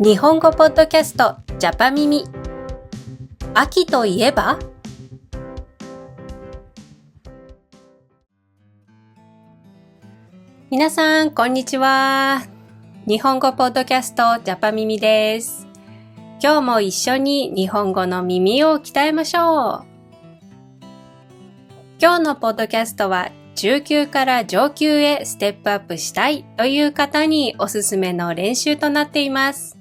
日本語ポッドキャストジャパミミ。秋といえば？皆さんこんにちは。日本語ポッドキャストジャパミミです。今日も一緒に日本語の耳を鍛えましょう。今日のポッドキャストは中級から上級へステップアップしたいという方におすすめの練習となっています。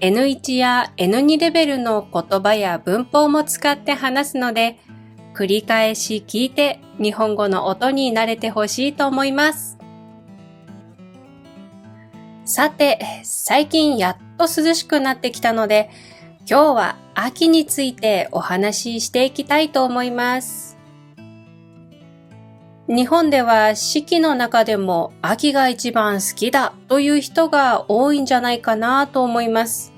N1 や N2 レベルの言葉や文法も使って話すので、繰り返し聞いて日本語の音に慣れてほしいと思います。さて、最近やっと涼しくなってきたので、今日は秋についてお話ししていきたいと思います。日本では四季の中でも秋が一番好きだという人が多いんじゃないかなと思います。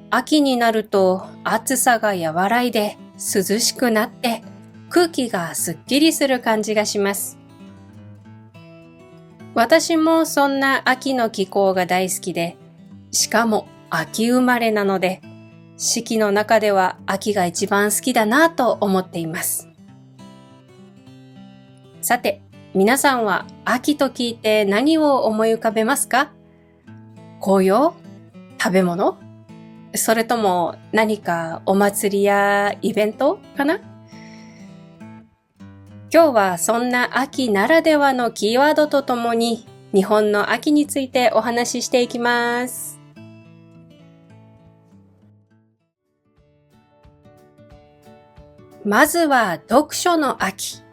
秋になると暑さが和らいで涼しくなって空気がすっきりする感じがします。私もそんな秋の気候が大好きで、しかも秋生まれなので、四季の中では秋が一番好きだなと思っています。さて、皆さんは秋と聞いて何を思い浮かべますか？紅葉？食べ物？それとも何かお祭りやイベントかな？今日はそんな秋ならではのキーワードとともに日本の秋についてお話ししていきます。まずは読書の秋。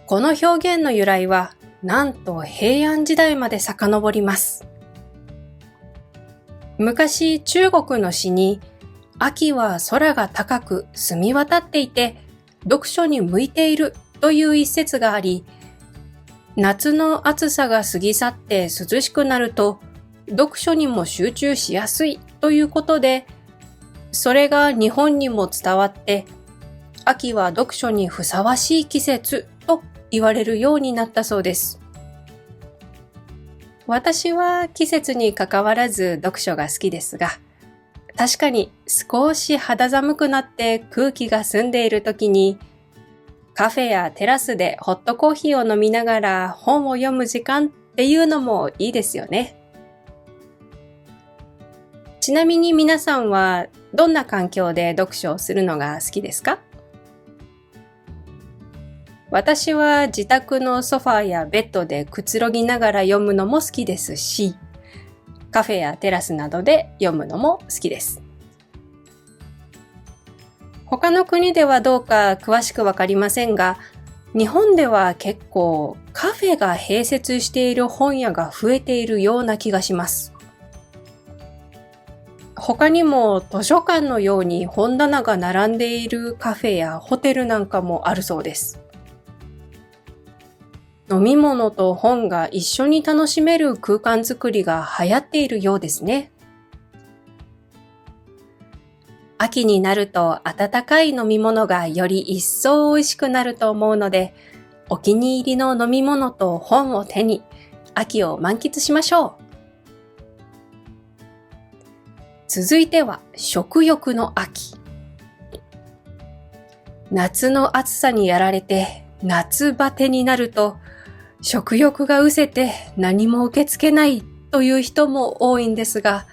この表現の由来はなんと平安時代まで遡ります。昔中国の詩に秋は空が高く澄み渡っていて読書に向いているという一節があり、夏の暑さが過ぎ去って涼しくなると読書にも集中しやすいということで、それが日本にも伝わって秋は読書にふさわしい季節と言われるようになったそうです。私は季節に関わらず読書が好きですが、確かに少し肌寒くなって空気が澄んでいる時に、カフェやテラスでホットコーヒーを飲みながら本を読む時間っていうのもいいですよね。ちなみに皆さんはどんな環境で読書をするのが好きですか？私は自宅のソファーやベッドでくつろぎながら読むのも好きですし、カフェやテラスなどで読むのも好きです。他の国ではどうか詳しくわかりませんが、日本では結構カフェが併設している本屋が増えているような気がします。他にも図書館のように本棚が並んでいるカフェやホテルなんかもあるそうです。飲み物と本が一緒に楽しめる空間づくりが流行っているようですね。秋になると温かい飲み物がより一層美味しくなると思うので、お気に入りの飲み物と本を手に秋を満喫しましょう。続いては食欲の秋。夏の暑さにやられて夏バテになると、食欲が失せて何も受け付けないという人も多いんですが、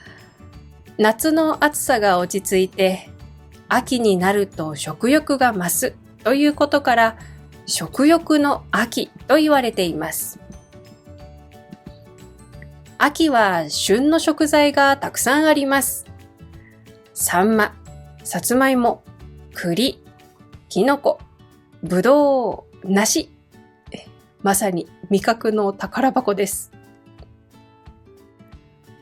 夏の暑さが落ち着いて秋になると食欲が増すということから食欲の秋と言われています。秋は旬の食材がたくさんあります。サンマ、さつまいも、栗、きのこ、ぶどう、梨。まさに味覚の宝箱です。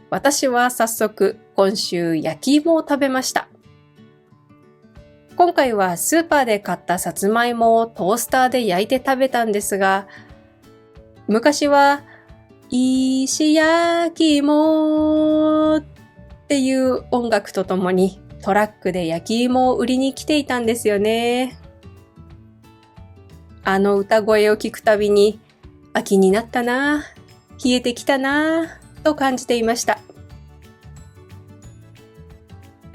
私は早速今週焼き芋を食べました。今回はスーパーで買ったさつまいもをトースターで焼いて食べたんですが、昔は石焼き芋っていう音楽とともにトラックで焼き芋を売りに来ていたんですよね。あの歌声を聞くたびに秋になったな、冷えてきたなと感じていました。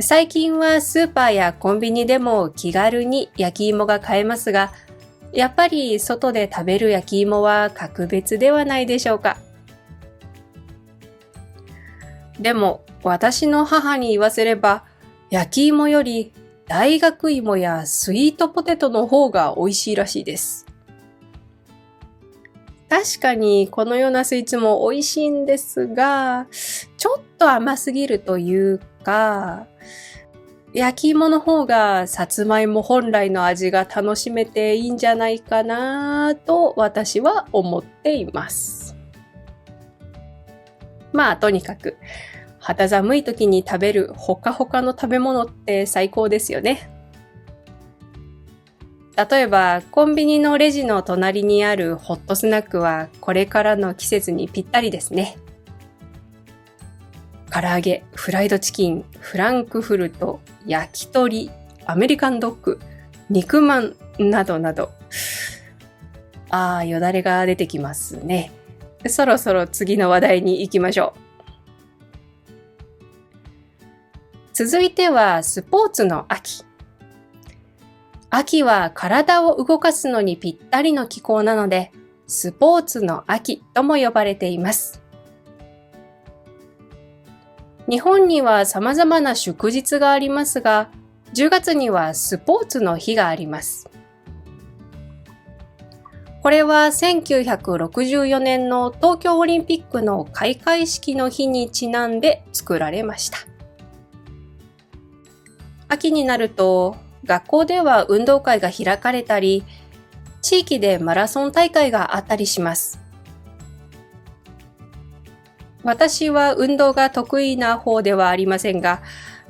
最近はスーパーやコンビニでも気軽に焼き芋が買えますが、やっぱり外で食べる焼き芋は格別ではないでしょうか。でも私の母に言わせれば、焼き芋より大学芋やスイートポテトの方が美味しいらしいです。確かにこのようなスイーツも美味しいんですが、ちょっと甘すぎるというか、焼き芋の方がさつまいも本来の味が楽しめていいんじゃないかなと私は思っています。まあとにかく肌寒い時に食べるほかほかの食べ物って最高ですよね。例えばコンビニのレジの隣にあるホットスナックはこれからの季節にぴったりですね。唐揚げ、フライドチキン、フランクフルト、焼き鳥、アメリカンドッグ、肉まんなどなど。よだれが出てきますね。そろそろ次の話題に行きましょう。続いてはスポーツの秋。秋は体を動かすのにぴったりの気候なので、スポーツの秋とも呼ばれています。日本には様々な祝日がありますが、10月にはスポーツの日があります。これは1964年の東京オリンピックの開会式の日にちなんで作られました。秋になると、学校では運動会が開かれたり、地域でマラソン大会があったりします。私は運動が得意な方ではありませんが、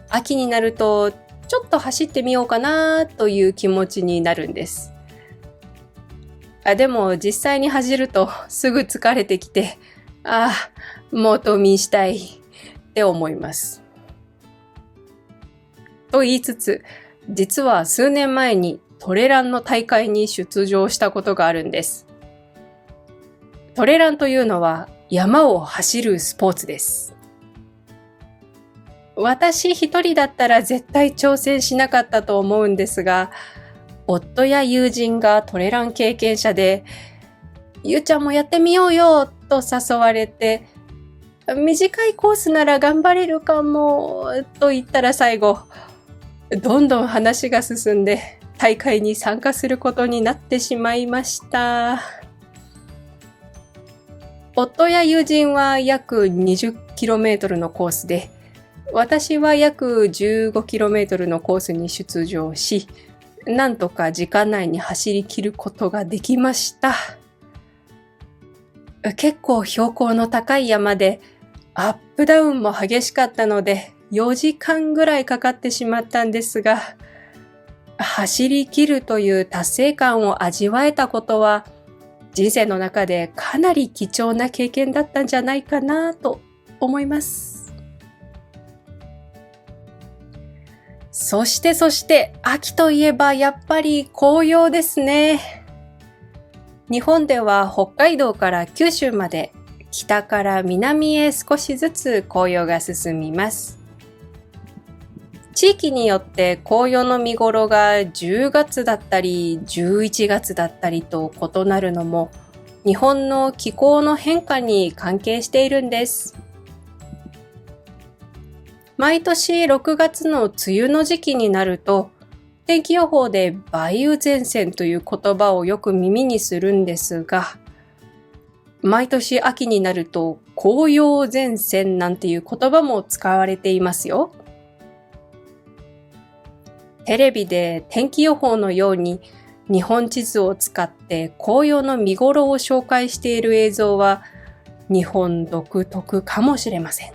秋になるとちょっと走ってみようかなという気持ちになるんです。でも実際に走るとすぐ疲れてきて、もう冬眠したいって思います。と言いつつ、実は数年前にトレランの大会に出場したことがあるんです。トレランというのは山を走るスポーツです。私一人だったら絶対挑戦しなかったと思うんですが、夫や友人がトレラン経験者で、ゆうちゃんもやってみようよと誘われて、短いコースなら頑張れるかもと言ったら最後、どんどん話が進んで大会に参加することになってしまいました。夫や友人は約 20km のコースで、私は約 15km のコースに出場し、なんとか時間内に走り切ることができました。結構標高の高い山で、アップダウンも激しかったので、4時間ぐらいかかってしまったんですが、走り切るという達成感を味わえたことは、人生の中でかなり貴重な経験だったんじゃないかなと思います。そして秋といえばやっぱり紅葉ですね。日本では北海道から九州まで北から南へ少しずつ紅葉が進みます。地域によって紅葉の見頃が10月だったり11月だったりと異なるのも日本の気候の変化に関係しているんです。毎年6月の梅雨の時期になると天気予報で梅雨前線という言葉をよく耳にするんですが、毎年秋になると紅葉前線なんていう言葉も使われていますよ。テレビで天気予報のように日本地図を使って紅葉の見頃を紹介している映像は日本独特かもしれません。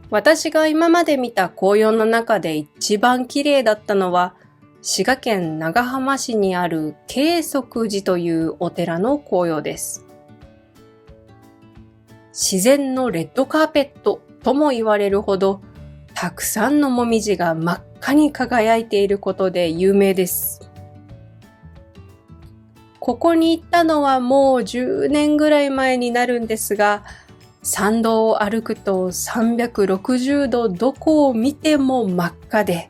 私が今まで見た紅葉の中で一番綺麗だったのは滋賀県長浜市にある慶則寺というお寺の紅葉です。自然のレッドカーペットとも言われるほどたくさんのもみじが真っ赤に輝いていることで有名です。ここに行ったのはもう10年ぐらい前になるんですが、参道を歩くと360度どこを見ても真っ赤で、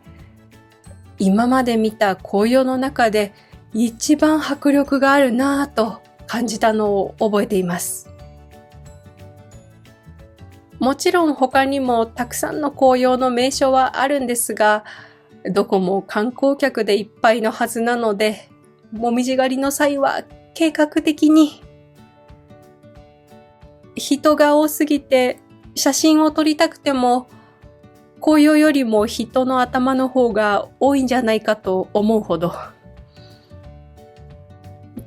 今まで見た紅葉の中で一番迫力があるなぁと感じたのを覚えています。もちろん他にもたくさんの紅葉の名所はあるんですが、どこも観光客でいっぱいのはずなので、もみじ狩りの際は計画的に。人が多すぎて写真を撮りたくても、紅葉よりも人の頭の方が多いんじゃないかと思うほど。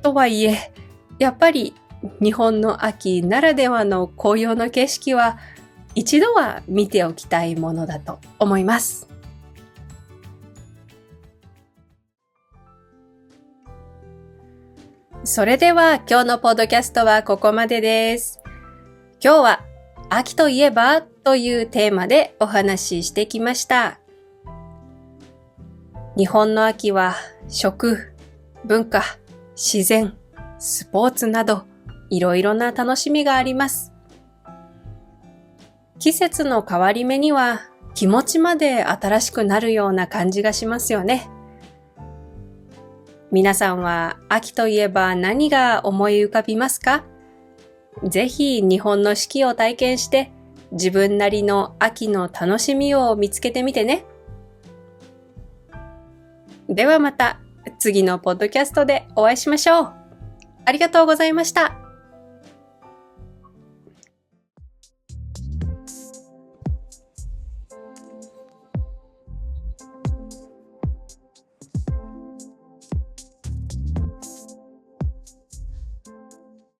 とはいえ、やっぱり日本の秋ならではの紅葉の景色は一度は見ておきたいものだと思います。それでは今日のポッドキャストはここまでです。今日は秋といえばというテーマでお話ししてきました。日本の秋は食、文化、自然、スポーツなどいろいろな楽しみがあります。季節の変わり目には気持ちまで新しくなるような感じがしますよね。皆さんは秋といえば何が思い浮かびますか？ぜひ日本の四季を体験して自分なりの秋の楽しみを見つけてみてね。ではまた次のポッドキャストでお会いしましょう。ありがとうございました。